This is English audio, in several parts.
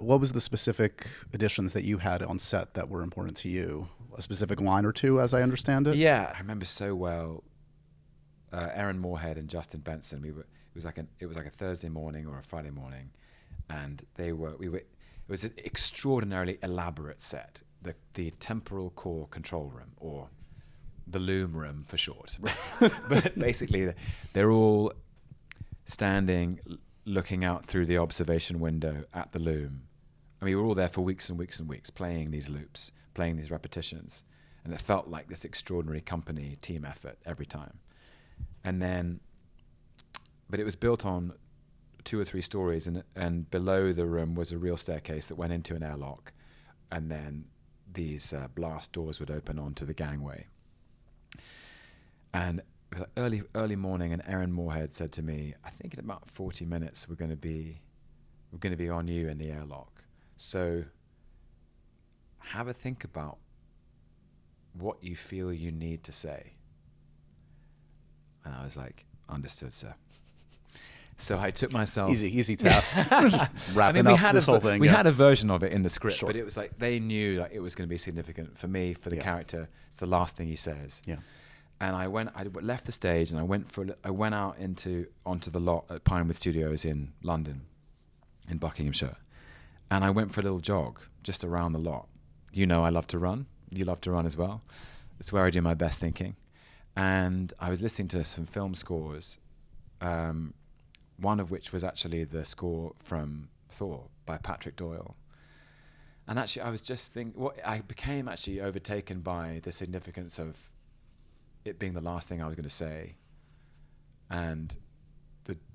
what was the specific additions that you had on set that were important to you? A specific line or two, as I understand it? Yeah, I remember so well. Aaron Moorhead and Justin Benson. It was like a Thursday morning or a Friday morning, and it was an extraordinarily elaborate set. The temporal core control room, or the loom room for short. But basically, they're all standing, looking out through the observation window at the loom. I mean, we were all there for weeks and weeks and weeks, playing these loops, playing these repetitions, and it felt like this extraordinary company team effort every time. And then, but it was built on 2 or 3 stories, and below the room was a real staircase that went into an airlock, and then these blast doors would open onto the gangway. And it was like early morning, and Aaron Moorhead said to me, "I think in about 40 minutes we're going to be on you in the airlock. So have a think about what you feel you need to say." And I was like, "Understood, sir." So I took myself... Easy task. Wrapping up this whole thing. We had a version of it in the script, Sure. but it was like they knew like it was going to be significant for me, for the character. It's the last thing he says. Yeah. And I left the stage, and I went out onto the lot at Pinewood Studios in London, in Buckinghamshire, and I went for a little jog just around the lot. You know, I love to run. You love to run as well. It's where I do my best thinking. And I was listening to some film scores, one of which was actually the score from Thor by Patrick Doyle. And actually, I was just thinking, I became actually overtaken by the significance of it being the last thing I was going to say, and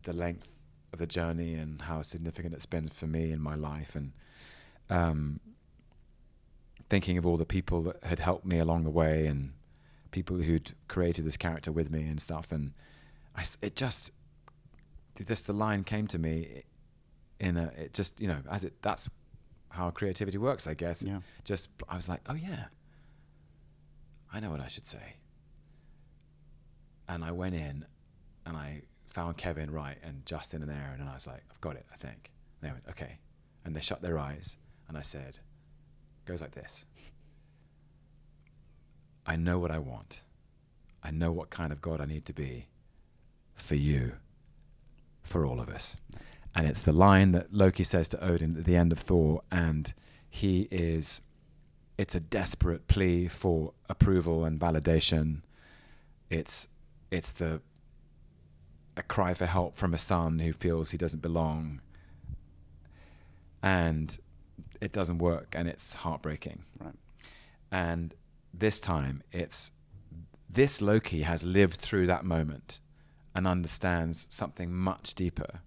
the length of the journey and how significant it's been for me in my life, and thinking of all the people that had helped me along the way, and people who'd created this character with me and stuff. And the line came to me that's how creativity works, I guess. Yeah. I was like, oh yeah, I know what I should say. And I went in and I found Kevin Wright and Justin and Aaron, and I was like, I've got it, I think. And they went, okay. And they shut their eyes, and I said, it goes like this. I know what I want. I know what kind of God I need to be for you, for all of us. And it's the line that Loki says to Odin at the end of Thor, and it's a desperate plea for approval and validation. It's a cry for help from a son who feels he doesn't belong, and it doesn't work, and it's heartbreaking. Right. And this time, this Loki has lived through that moment and understands something much deeper.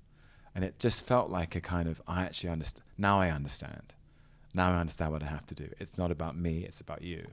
And it just felt like a kind of, I actually understand. Now I understand. Now I understand what I have to do. It's not about me, it's about you.